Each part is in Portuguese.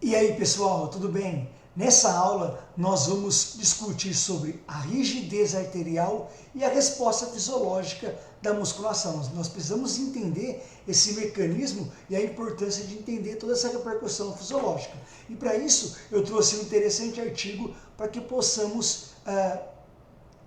E aí pessoal, tudo bem? Nessa aula nós vamos discutir sobre a rigidez arterial e a resposta fisiológica da musculação. Nós precisamos entender esse mecanismo e a importância de entender toda essa repercussão fisiológica. E para isso eu trouxe um interessante artigo para que possamos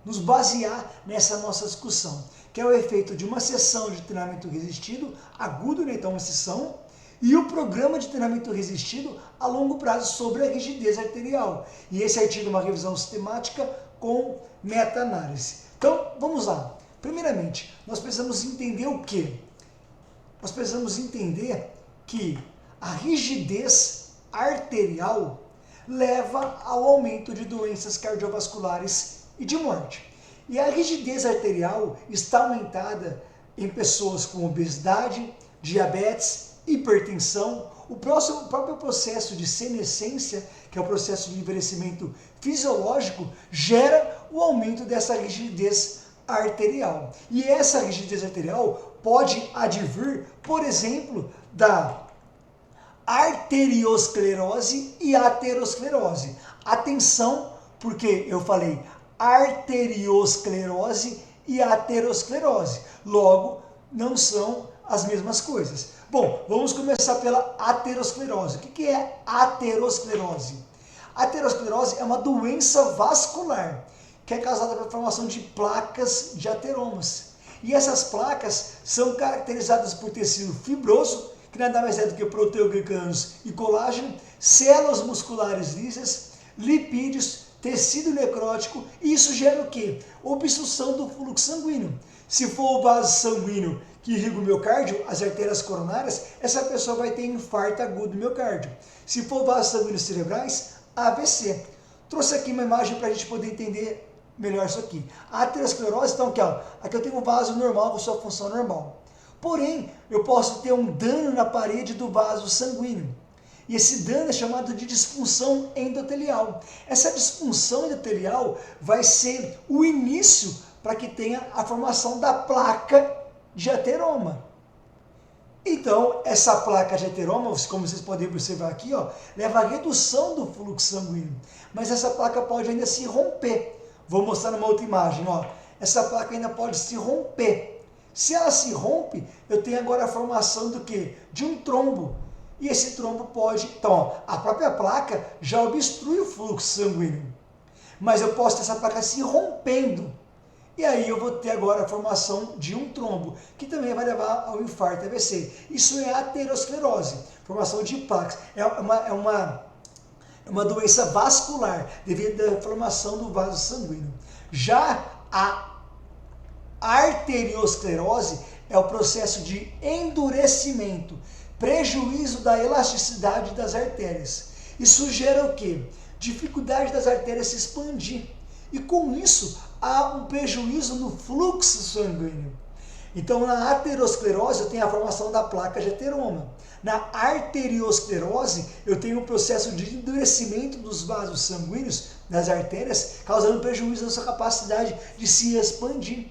nos basear nessa nossa discussão, que é o efeito de uma sessão de treinamento resistido agudo, né? Então uma sessão, e o programa de treinamento resistido a longo prazo sobre a rigidez arterial. E esse artigo é uma revisão sistemática com meta-análise. Então, vamos lá. Primeiramente, nós precisamos entender o quê? Nós precisamos entender que a rigidez arterial leva ao aumento de doenças cardiovasculares e de morte. E a rigidez arterial está aumentada em pessoas com obesidade, diabetes, hipertensão, o próprio processo de senescência, que é o processo de envelhecimento fisiológico, gera o aumento dessa rigidez arterial. E essa rigidez arterial pode advir, por exemplo, da arteriosclerose e aterosclerose. Atenção, porque eu falei arteriosclerose e aterosclerose. Logo, não são as mesmas coisas. Bom, vamos começar pela aterosclerose. O que é aterosclerose? Aterosclerose é uma doença vascular que é causada pela formação de placas de ateromas. E essas placas são caracterizadas por tecido fibroso, que nada mais é do que proteoglicanos e colágeno, células musculares lisas, lipídios, tecido necrótico, e isso gera o quê? Obstrução do fluxo sanguíneo. Se for o vaso sanguíneo que irriga o miocárdio, as artérias coronárias, essa pessoa vai ter infarto agudo do miocárdio. Se for vasos sanguíneos cerebrais, AVC. Trouxe aqui uma imagem para a gente poder entender melhor isso aqui. A aterosclerose, então aqui eu tenho um vaso normal com sua função normal. Porém, eu posso ter um dano na parede do vaso sanguíneo. E esse dano é chamado de disfunção endotelial. Essa disfunção endotelial vai ser o início para que tenha a formação da placa de ateroma. Então, essa placa de ateroma, como vocês podem observar aqui, leva à redução do fluxo sanguíneo. Mas essa placa pode ainda se romper. Vou mostrar numa outra imagem. Essa placa ainda pode se romper. Se ela se rompe, eu tenho agora a formação do quê? De um trombo. E esse trombo pode... Então, a própria placa já obstrui o fluxo sanguíneo. Mas eu posso ter essa placa se rompendo. E aí eu vou ter agora a formação de um trombo, que também vai levar ao infarto AVC. Isso é aterosclerose, formação de placas. É uma doença vascular, devido à formação do vaso sanguíneo. Já a arteriosclerose é o processo de endurecimento, prejuízo da elasticidade das artérias. Isso gera o quê? Dificuldade das artérias se expandir. E com isso, há um prejuízo no fluxo sanguíneo. Então, na aterosclerose, eu tenho a formação da placa de ateroma. Na arteriosclerose, eu tenho um processo de endurecimento dos vasos sanguíneos, das artérias, causando prejuízo na sua capacidade de se expandir.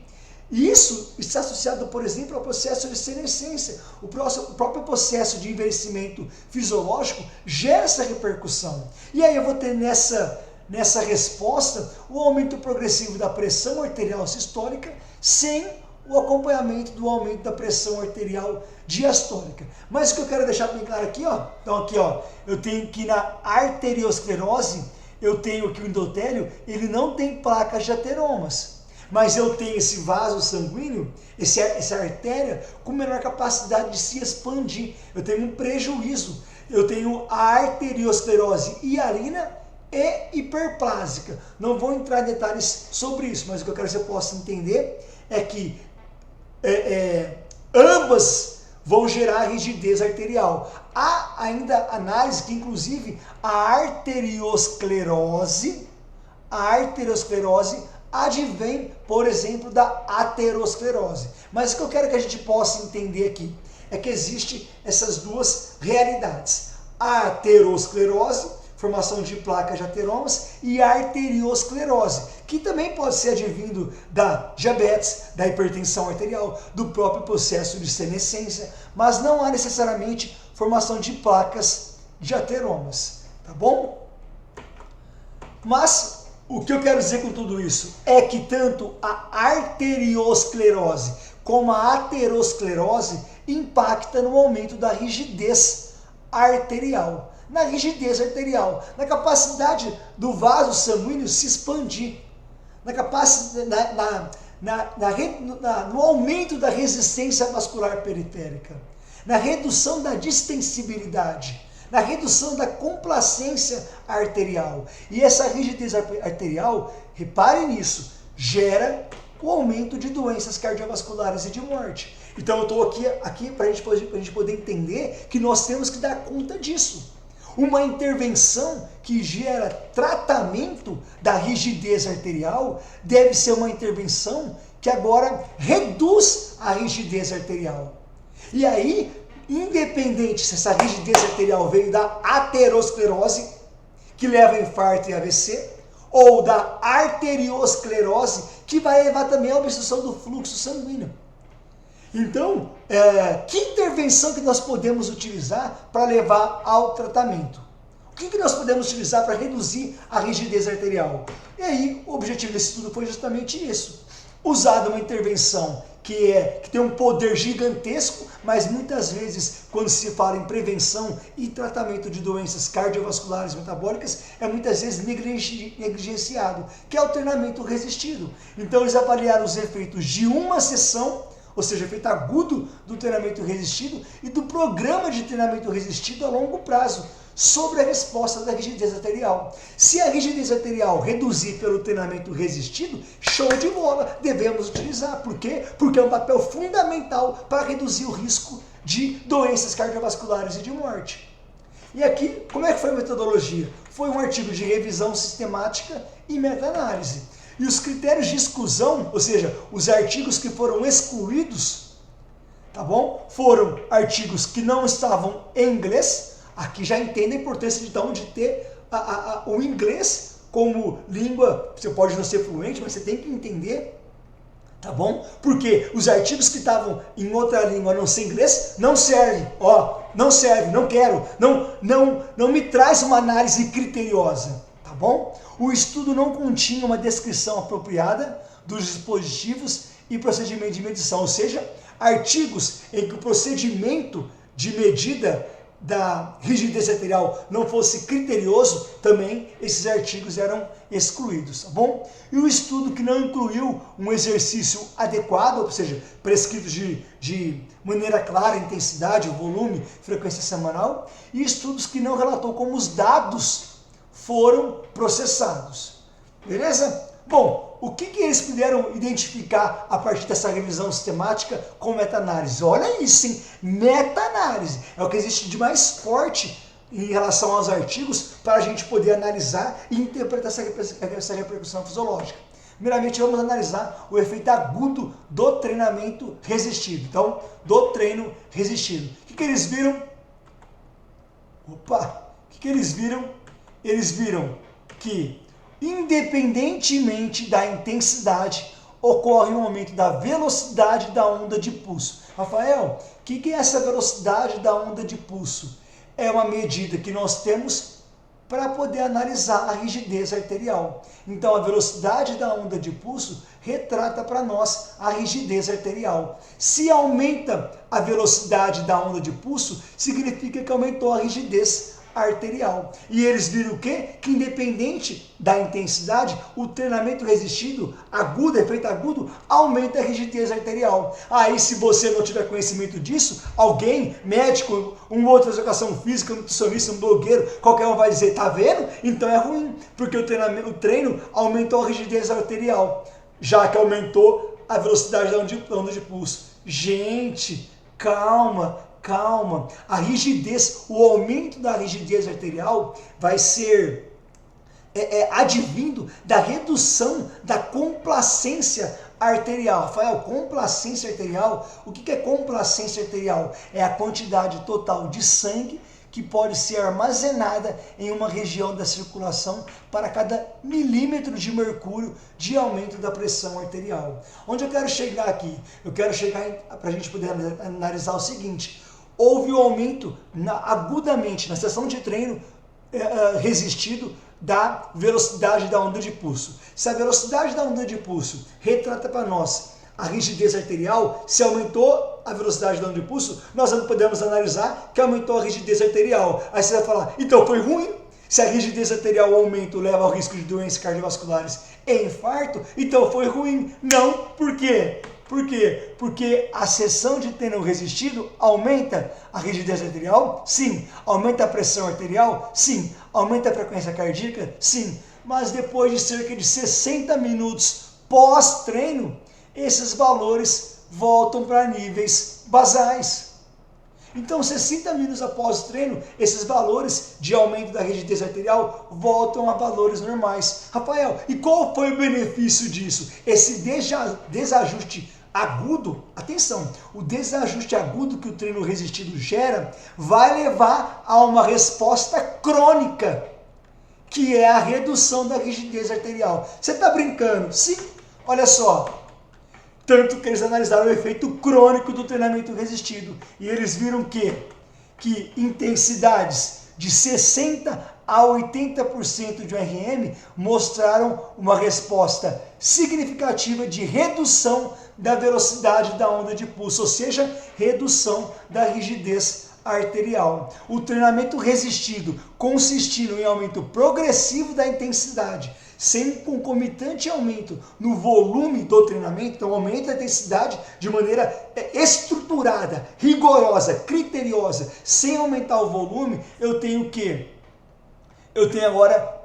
E isso está associado, por exemplo, ao processo de senescência. O próprio processo de envelhecimento fisiológico gera essa repercussão. E aí eu vou ter nessa resposta o aumento progressivo da pressão arterial sistólica sem o acompanhamento do aumento da pressão arterial diastólica. Mas o que eu quero deixar bem claro aqui, então aqui, eu tenho que na arteriosclerose, eu tenho que o endotélio, ele não tem placas de ateromas, mas eu tenho esse vaso sanguíneo, essa artéria com menor capacidade de se expandir. Eu tenho um prejuízo. Eu tenho a arteriosclerose hialina e hiperplásica. Não vou entrar em detalhes sobre isso, mas o que eu quero que você possa entender é que ambas vão gerar rigidez arterial. Há ainda análise que, inclusive, a arteriosclerose advém, por exemplo, da aterosclerose. Mas o que eu quero que a gente possa entender aqui é que existe essas duas realidades. A aterosclerose, formação de placas de ateromas, e a arteriosclerose, que também pode ser advindo da diabetes, da hipertensão arterial, do próprio processo de senescência, mas não há necessariamente formação de placas de ateromas, tá bom? Mas o que eu quero dizer com tudo isso é que tanto a arteriosclerose como a aterosclerose impacta no aumento da rigidez arterial. Na rigidez arterial, na capacidade do vaso sanguíneo se expandir, no aumento da resistência vascular periférica, na redução da distensibilidade, na redução da complacência arterial. E essa rigidez arterial, reparem nisso, gera o aumento de doenças cardiovasculares e de morte. Então eu estou aqui para a gente poder entender que nós temos que dar conta disso. Uma intervenção que gera tratamento da rigidez arterial deve ser uma intervenção que agora reduz a rigidez arterial. E aí, independente se essa rigidez arterial veio da aterosclerose, que leva a infarto e AVC, ou da arteriosclerose, que vai levar também à obstrução do fluxo sanguíneo. Então, que intervenção que nós podemos utilizar para levar ao tratamento? O que nós podemos utilizar para reduzir a rigidez arterial? E aí, o objetivo desse estudo foi justamente isso. Usar uma intervenção que tem um poder gigantesco, mas muitas vezes, quando se fala em prevenção e tratamento de doenças cardiovasculares e metabólicas, é muitas vezes negligenciado, que é o treinamento resistido. Então, eles avaliaram os efeitos de uma sessão, ou seja, efeito agudo do treinamento resistido e do programa de treinamento resistido a longo prazo, sobre a resposta da rigidez arterial. Se a rigidez arterial reduzir pelo treinamento resistido, show de bola, devemos utilizar. Por quê? Porque é um papel fundamental para reduzir o risco de doenças cardiovasculares e de morte. E aqui, como é que foi a metodologia? Foi um artigo de revisão sistemática e meta-análise. E os critérios de exclusão, ou seja, os artigos que foram excluídos, tá bom? Foram artigos que não estavam em inglês. Aqui já entende a importância de ter o inglês como língua. Você pode não ser fluente, mas você tem que entender, tá bom? Porque os artigos que estavam em outra língua, a não ser inglês, não serve. Não serve, não quero, não me traz uma análise criteriosa, tá bom? O estudo não continha uma descrição apropriada dos dispositivos e procedimento de medição, ou seja, artigos em que o procedimento de medida da rigidez arterial não fosse criterioso, também esses artigos eram excluídos, tá bom? E o estudo que não incluiu um exercício adequado, ou seja, prescrito de maneira clara, intensidade, volume, frequência semanal, e estudos que não relatou como os dados foram processados, beleza? Bom, o que eles puderam identificar a partir dessa revisão sistemática com meta-análise? Olha isso, hein? Meta-análise é o que existe de mais forte em relação aos artigos para a gente poder analisar e interpretar essa repercussão fisiológica. Primeiramente, vamos analisar o efeito agudo do treinamento resistido. Então, do treino resistido. O que eles viram? O que eles viram? Eles viram que, independentemente da intensidade, ocorre um aumento da velocidade da onda de pulso. Rafael, o que é essa velocidade da onda de pulso? É uma medida que nós temos para poder analisar a rigidez arterial. Então, a velocidade da onda de pulso retrata para nós a rigidez arterial. Se aumenta a velocidade da onda de pulso, significa que aumentou a rigidez arterial. E eles viram o quê? Que independente da intensidade, o treinamento resistido, agudo, efeito agudo, aumenta a rigidez arterial. Aí, se você não tiver conhecimento disso, alguém, médico, um outro de educação física, um nutricionista, um blogueiro, qualquer um vai dizer, tá vendo? Então é ruim, porque o treino aumentou a rigidez arterial, já que aumentou a velocidade da onda de pulso. Gente, calma, a rigidez, o aumento da rigidez arterial vai ser advindo da redução da complacência arterial. Rafael, complacência arterial, o que é complacência arterial? É a quantidade total de sangue que pode ser armazenada em uma região da circulação para cada milímetro de mercúrio de aumento da pressão arterial. Onde eu quero chegar aqui? Eu quero chegar para a gente poder analisar o seguinte: houve um aumento agudamente na sessão de treino resistido da velocidade da onda de pulso. Se a velocidade da onda de pulso retrata para nós a rigidez arterial, se aumentou a velocidade da onda de pulso, nós não podemos analisar que aumentou a rigidez arterial. Aí você vai falar, então foi ruim? Se a rigidez arterial aumenta leva ao risco de doenças cardiovasculares e infarto, então foi ruim. Não, por quê? Por quê? Porque a sessão de treino resistido aumenta a rigidez arterial? Sim. Aumenta a pressão arterial? Sim. Aumenta a frequência cardíaca? Sim. Mas depois de cerca de 60 minutos pós-treino, esses valores voltam para níveis basais. Então, 60 minutos após o treino, esses valores de aumento da rigidez arterial voltam a valores normais. Rafael, e qual foi o benefício disso? Esse desajuste agudo, atenção, o desajuste agudo que o treino resistido gera vai levar a uma resposta crônica, que é a redução da rigidez arterial. Você está brincando? Sim, olha só. Tanto que eles analisaram o efeito crônico do treinamento resistido. E eles viram que intensidades de 60% a 80% de RM mostraram uma resposta significativa de redução da velocidade da onda de pulso, ou seja, redução da rigidez arterial. O treinamento resistido consistindo em aumento progressivo da intensidade, sem concomitante aumento no volume do treinamento, então aumenta a intensidade de maneira estruturada, rigorosa, criteriosa, sem aumentar o volume, eu tenho agora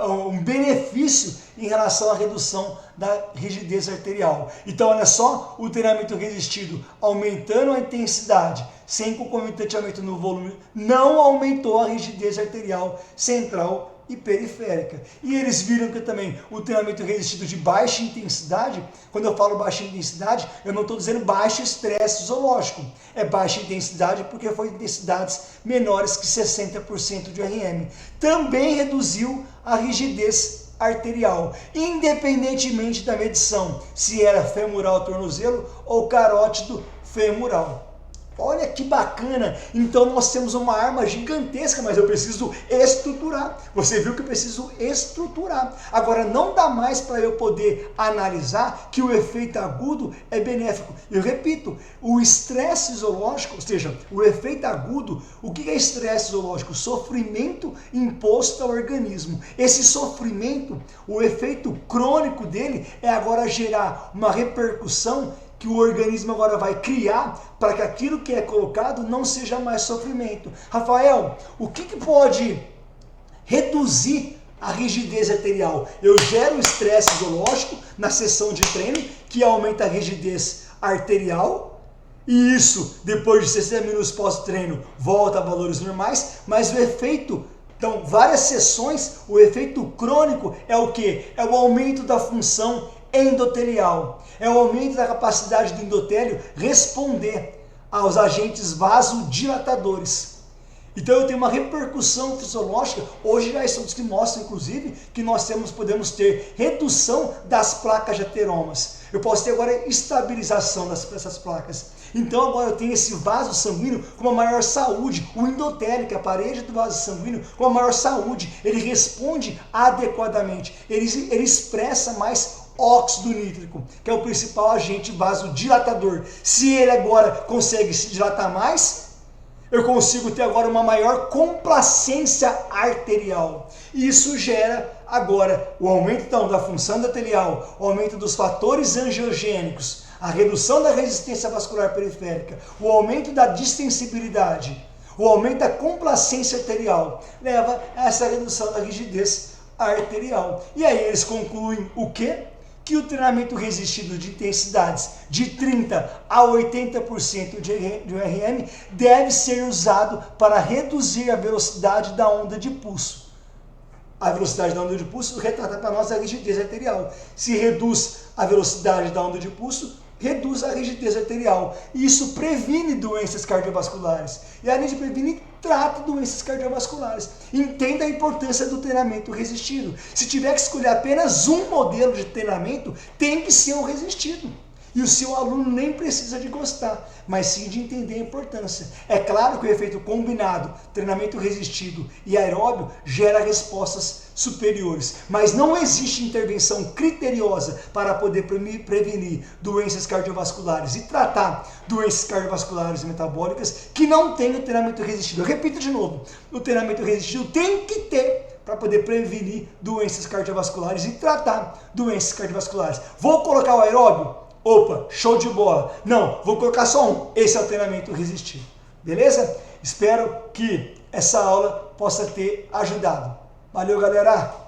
um benefício em relação à redução da rigidez arterial. Então, olha só, o treinamento resistido aumentando a intensidade, sem concomitante aumento no volume, não aumentou a rigidez arterial central e periférica. E eles viram que também o treinamento resistido de baixa intensidade, quando eu falo baixa intensidade, eu não estou dizendo baixo estresse fisiológico, é baixa intensidade porque foi intensidades menores que 60% de RM. Também reduziu a rigidez arterial, independentemente da medição, se era femoral tornozelo ou carótido femoral. Olha que bacana, então nós temos uma arma gigantesca, mas eu preciso estruturar. Você viu que eu preciso estruturar. Agora não dá mais para eu poder analisar que o efeito agudo é benéfico. Eu repito, o estresse fisiológico, ou seja, o efeito agudo, o que é estresse fisiológico? Sofrimento imposto ao organismo. Esse sofrimento, o efeito crônico dele é agora gerar uma repercussão que o organismo agora vai criar para que aquilo que é colocado não seja mais sofrimento. Rafael, o que pode reduzir a rigidez arterial? Eu gero estresse fisiológico na sessão de treino, que aumenta a rigidez arterial, e isso, depois de 60 minutos pós-treino, volta a valores normais, mas o efeito, então, várias sessões, o efeito crônico é o quê? É o aumento da função endotelial. É o aumento da capacidade do endotélio responder aos agentes vasodilatadores. Então eu tenho uma repercussão fisiológica. Hoje já há estudos que mostram, inclusive, que nós podemos ter redução das placas de ateromas. Eu posso ter agora estabilização dessas placas. Então agora eu tenho esse vaso sanguíneo com uma maior saúde. O endotélio, que é a parede do vaso sanguíneo, com uma maior saúde. Ele responde adequadamente. Ele expressa mais óxido nítrico, que é o principal agente vasodilatador. Se ele agora consegue se dilatar mais, eu consigo ter agora uma maior complacência arterial. E isso gera agora o aumento então da função endotelial, o aumento dos fatores angiogênicos, a redução da resistência vascular periférica, o aumento da distensibilidade, o aumento da complacência arterial, leva a essa redução da rigidez arterial. E aí eles concluem o quê? Que o treinamento resistido de intensidades de 30% a 80% de RM deve ser usado para reduzir a velocidade da onda de pulso. A velocidade da onda de pulso retrata para nós a rigidez arterial. Se reduz a velocidade da onda de pulso, reduz a rigidez arterial. E isso previne doenças cardiovasculares. E além de prevenir, trata doenças cardiovasculares. Entenda a importância do treinamento resistido. Se tiver que escolher apenas um modelo de treinamento, tem que ser um resistido. E o seu aluno nem precisa de gostar, mas sim de entender a importância. É claro que o efeito combinado, treinamento resistido e aeróbio gera respostas superiores, mas não existe intervenção criteriosa para poder prevenir doenças cardiovasculares e tratar doenças cardiovasculares e metabólicas que não tem o treinamento resistido. Eu repito de novo, o treinamento resistido tem que ter para poder prevenir doenças cardiovasculares e tratar doenças cardiovasculares. Vou colocar o aeróbio? Opa, show de bola. Não, vou colocar só um. Esse é o treinamento resistido. Beleza? Espero que essa aula possa ter ajudado. Valeu, galera!